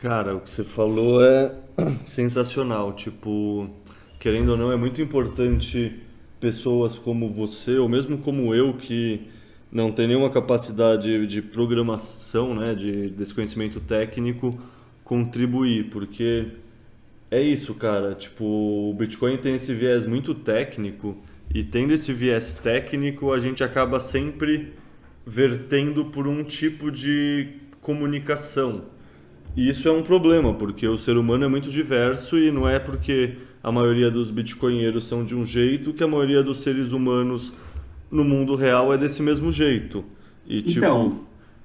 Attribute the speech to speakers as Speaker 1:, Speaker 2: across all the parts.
Speaker 1: Cara, o que você falou é sensacional. Tipo, querendo ou não, é muito importante pessoas como você, ou mesmo como eu, que não tem nenhuma capacidade de programação, né, desse conhecimento técnico, contribuir, porque é isso, cara. Tipo, o Bitcoin tem esse viés muito técnico, e tendo esse viés técnico, a gente acaba sempre vertendo por um tipo de comunicação. E isso é um problema, porque o ser humano é muito diverso e não é porque a maioria dos bitcoinheiros são de um jeito que a maioria dos seres humanos no mundo real é desse mesmo jeito. E tipo,
Speaker 2: Então,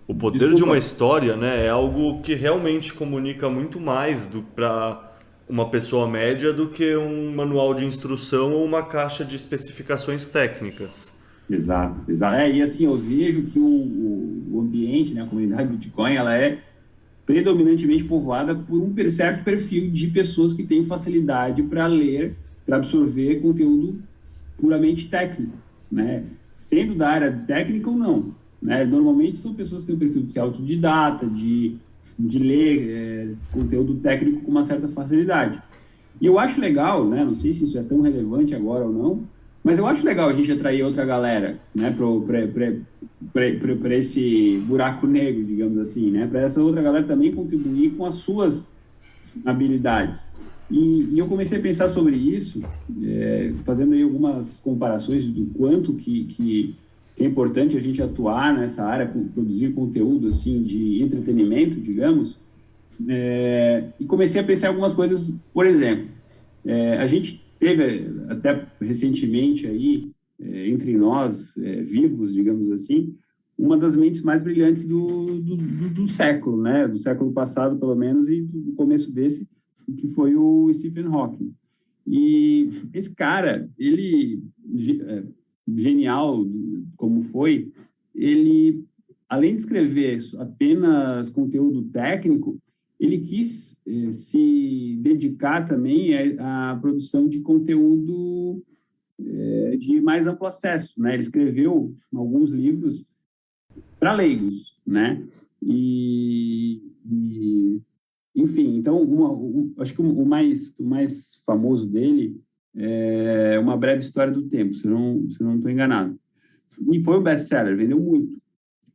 Speaker 1: o poder de uma
Speaker 2: desculpa.
Speaker 1: história, né, é algo que realmente comunica muito mais para uma pessoa média do que um manual de instrução ou uma caixa de especificações técnicas.
Speaker 2: Exato, exato. E assim, eu vejo que o ambiente, né, a comunidade Bitcoin, ela é predominantemente povoada por um certo perfil de pessoas que têm facilidade para ler, para absorver conteúdo puramente técnico, né? Sendo da área técnica ou não, né? Normalmente são pessoas que têm um perfil de ser autodidata, de ler conteúdo técnico com uma certa facilidade. E eu acho legal, né? Não sei se isso é tão relevante agora ou não, mas eu acho legal a gente atrair outra galera, né? Para esse buraco negro, digamos assim, né? Para essa outra galera também contribuir com as suas habilidades. E eu comecei a pensar sobre isso, fazendo aí algumas comparações do quanto que é importante a gente atuar nessa área, produzir conteúdo assim de entretenimento, digamos, e comecei a pensar em algumas coisas, por exemplo, a gente teve até recentemente aí, entre nós, vivos, digamos assim, uma das mentes mais brilhantes do século, né? Do século passado, pelo menos, e do começo desse, que foi o Stephen Hawking. E esse cara, ele, genial como foi, ele, além de escrever apenas conteúdo técnico, ele quis se dedicar também à produção de conteúdo de mais amplo acesso, né? Ele escreveu alguns livros para leigos, né? E enfim, então acho que o mais famoso dele é Uma Breve História do Tempo, se eu não estou enganado. E foi um best-seller, vendeu muito.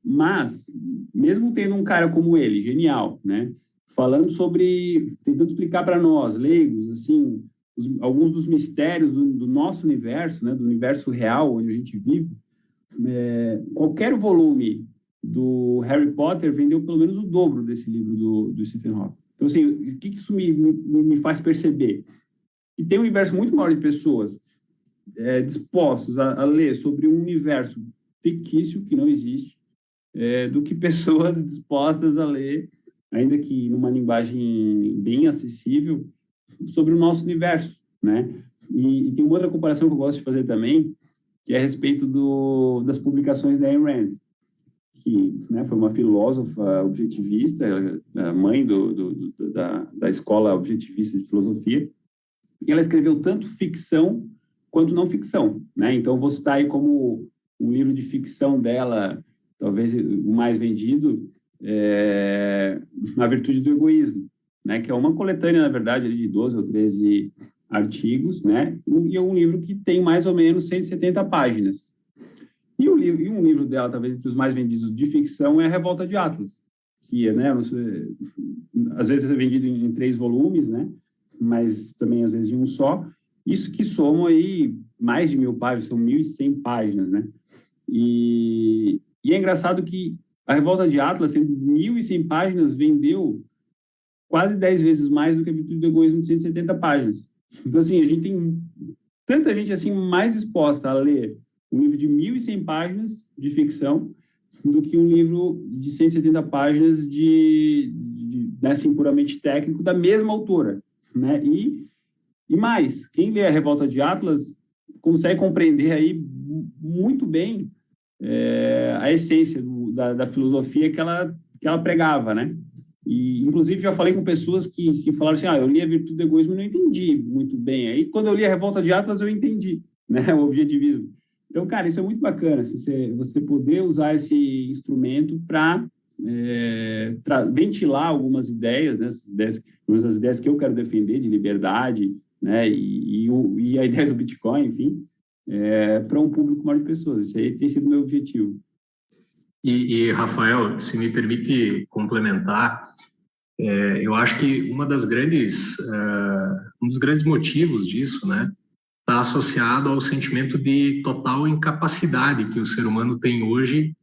Speaker 2: Mas, mesmo tendo um cara como ele, genial, né? Falando sobre, tentando explicar para nós, leigos, assim, alguns dos mistérios do nosso universo, né? Do universo real onde a gente vive, qualquer volume do Harry Potter vendeu pelo menos o dobro desse livro do Stephen Hawking. Então, assim, o que isso me faz perceber? Que tem um universo muito maior de pessoas dispostos a ler sobre um universo fictício que não existe, do que pessoas dispostas a ler, ainda que numa linguagem bem acessível, sobre o nosso universo, né? E tem uma outra comparação que eu gosto de fazer também, que é a respeito das publicações da Ayn Rand, que, né, foi uma filósofa objetivista, a mãe da escola objetivista de filosofia, e ela escreveu tanto ficção quanto não ficção, né? Então, vou citar aí como um livro de ficção dela, talvez o mais vendido, A Virtude do Egoísmo, né? Que é uma coletânea, na verdade, de 12 ou 13 artigos, né? E é um livro que tem mais ou menos 170 páginas. E um livro dela, talvez entre os mais vendidos de ficção, é A Revolta de Atlas, que né, às vezes é vendido em 3 volumes, né? Mas também às vezes em um só. Isso que somam aí mais de 1.000 páginas, são 1.100 páginas, né? E é engraçado que A Revolta de Atlas, tendo 1.100 páginas, vendeu quase 10 vezes mais do que A Virtude do Egoísmo de 170 páginas. Então, assim, a gente tem tanta gente assim mais disposta a ler um livro de 1.100 páginas de ficção do que um livro de 170 páginas né, assim, puramente técnico da mesma autora, né? E mais, quem lê A Revolta de Atlas consegue compreender aí muito bem a essência da filosofia que ela pregava, né? E, inclusive, já falei com pessoas que falaram assim, eu li A Virtude do Egoísmo e não entendi muito bem. Aí, quando eu li A Revolta de Atlas, eu entendi, né, o objetivismo. Então, cara, isso é muito bacana, assim, você poder usar esse instrumento para ventilar algumas ideias, né, as ideias que eu quero defender de liberdade, né, e a ideia do Bitcoin, enfim, para um público maior de pessoas. Isso aí tem sido o meu objetivo.
Speaker 3: Rafael, se me permite complementar, eu acho que um dos grandes motivos disso, né, está associado ao sentimento de total incapacidade que o ser humano tem hoje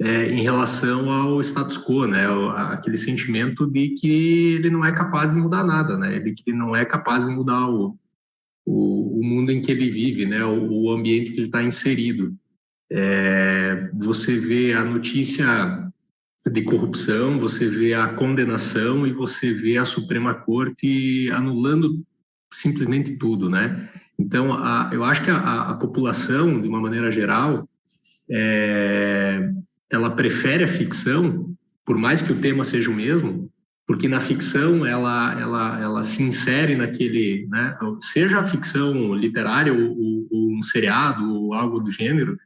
Speaker 3: em relação ao status quo, né, aquele sentimento de que ele não é capaz de mudar nada, né, de que ele não é capaz de mudar o mundo em que ele vive, né, o ambiente que ele está inserido. Você vê a notícia de corrupção, você vê a condenação e você vê a Suprema Corte anulando simplesmente tudo, né? Então, eu acho que a população, de uma maneira geral, ela prefere a ficção, por mais que o tema seja o mesmo, porque na ficção ela se insere naquele, né? Seja a ficção literária ou um seriado ou algo do gênero,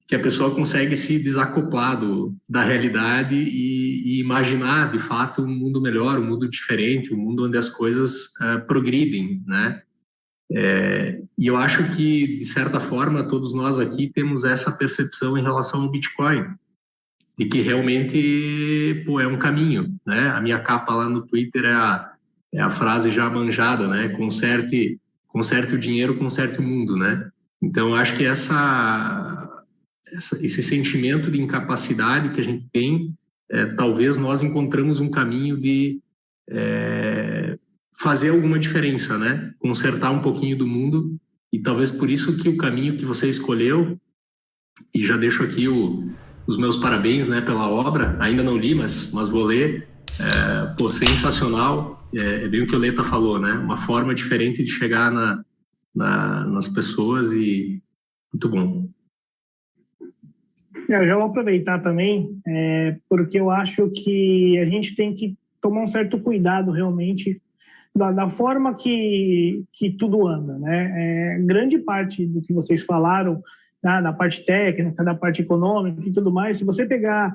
Speaker 3: que a pessoa consegue se desacoplar da realidade e imaginar, de fato, um mundo melhor, um mundo diferente, um mundo onde as coisas progridem, né? E eu acho que, de certa forma, todos nós aqui temos essa percepção em relação ao Bitcoin, de que realmente é um caminho, né? A minha capa lá no Twitter é a frase já manjada, né? Conserte o dinheiro, conserte o mundo, né? Então, eu acho que esse sentimento de incapacidade que a gente tem, talvez nós encontramos um caminho de fazer alguma diferença, né? Consertar um pouquinho do mundo, e talvez por isso que o caminho que você escolheu, e já deixo aqui os meus parabéns, né, pela obra, ainda não li, mas vou ler, sensacional, bem o que o Leta falou, né? Uma forma diferente de chegar nas pessoas, e muito bom.
Speaker 4: Eu já vou aproveitar também, porque eu acho que a gente tem que tomar um certo cuidado realmente da forma que tudo anda, né? Grande parte do que vocês falaram, tá, da parte técnica, da parte econômica e tudo mais, se você pegar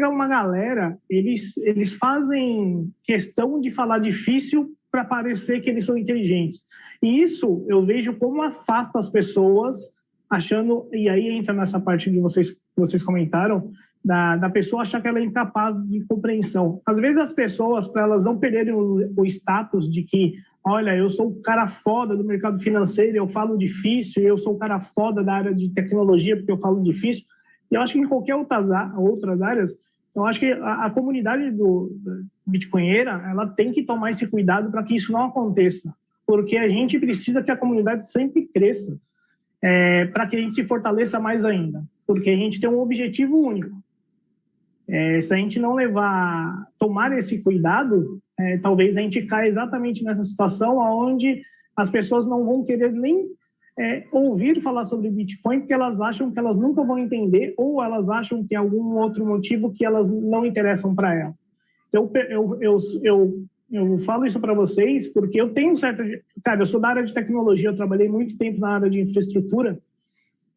Speaker 4: uma galera, eles fazem questão de falar difícil para parecer que eles são inteligentes. E isso eu vejo como afasta as pessoas, achando, e aí entra nessa parte que vocês comentaram, da pessoa achar que ela é incapaz de compreensão. Às vezes as pessoas, para elas não perderem o status de que, olha, eu sou o cara foda do mercado financeiro, eu falo difícil, eu sou o cara foda da área de tecnologia porque eu falo difícil, e eu acho que em qualquer outras áreas, eu acho que a comunidade do bitcoinheira, ela tem que tomar esse cuidado para que isso não aconteça, porque a gente precisa que a comunidade sempre cresça, para que a gente se fortaleça mais ainda, porque a gente tem um objetivo único. Se a gente não tomar esse cuidado, talvez a gente caia exatamente nessa situação onde as pessoas não vão querer nem ouvir falar sobre Bitcoin, porque elas acham que elas nunca vão entender, ou elas acham que tem algum outro motivo que elas não interessam para ela. Eu falo isso para vocês porque eu tenho Cara, eu sou da área de tecnologia, eu trabalhei muito tempo na área de infraestrutura,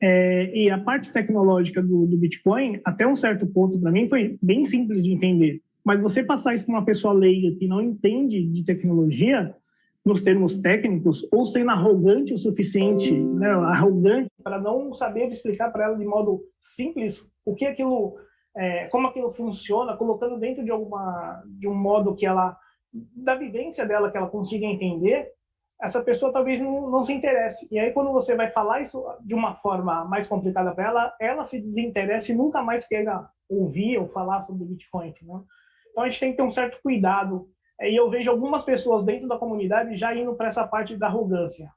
Speaker 4: e a parte tecnológica do Bitcoin, até um certo ponto, para mim, foi bem simples de entender. Mas você passar isso para uma pessoa leiga que não entende de tecnologia, nos termos técnicos, ou sendo arrogante o suficiente, né, arrogante para não saber explicar para ela de modo simples o que aquilo, como aquilo funciona, colocando dentro de um modo que ela, da vivência dela, que ela consiga entender, essa pessoa talvez não se interesse. E aí, quando você vai falar isso de uma forma mais complicada para ela, ela se desinteressa e nunca mais queira ouvir ou falar sobre o Bitcoin, né? Então, a gente tem que ter um certo cuidado. E eu vejo algumas pessoas dentro da comunidade já indo para essa parte da arrogância.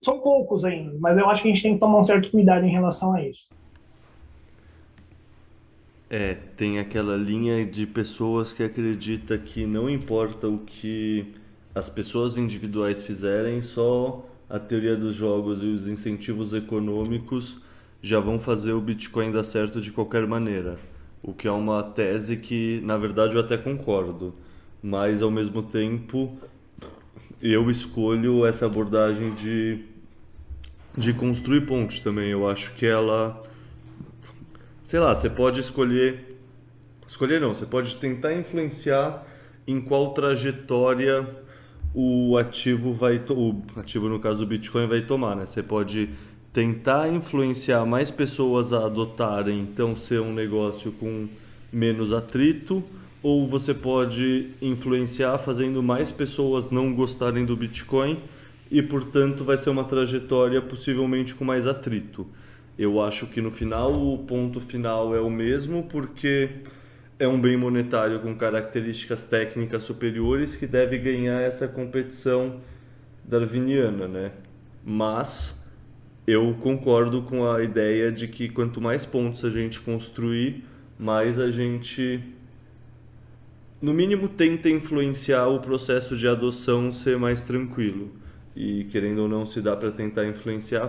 Speaker 4: São poucos ainda, mas eu acho que a gente tem que tomar um certo cuidado em relação a isso.
Speaker 1: Tem aquela linha de pessoas que acredita que não importa o que as pessoas individuais fizerem, só a teoria dos jogos e os incentivos econômicos já vão fazer o Bitcoin dar certo de qualquer maneira. O que é uma tese que, na verdade, eu até concordo. Mas, ao mesmo tempo, eu escolho essa abordagem de construir ponte também. Eu acho que ela sei lá, você pode escolher não, você pode tentar influenciar em qual trajetória o ativo o ativo no caso do Bitcoin vai tomar, né? Você pode tentar influenciar mais pessoas a adotarem, então ser um negócio com menos atrito, ou você pode influenciar fazendo mais pessoas não gostarem do Bitcoin e, portanto, vai ser uma trajetória possivelmente com mais atrito. Eu acho que no final o ponto final é o mesmo, porque é um bem monetário com características técnicas superiores que deve ganhar essa competição darwiniana, né? Mas eu concordo com a ideia de que quanto mais pontos a gente construir, mais a gente, no mínimo, tenta influenciar o processo de adoção ser mais tranquilo. E querendo ou não, se dá para tentar influenciar,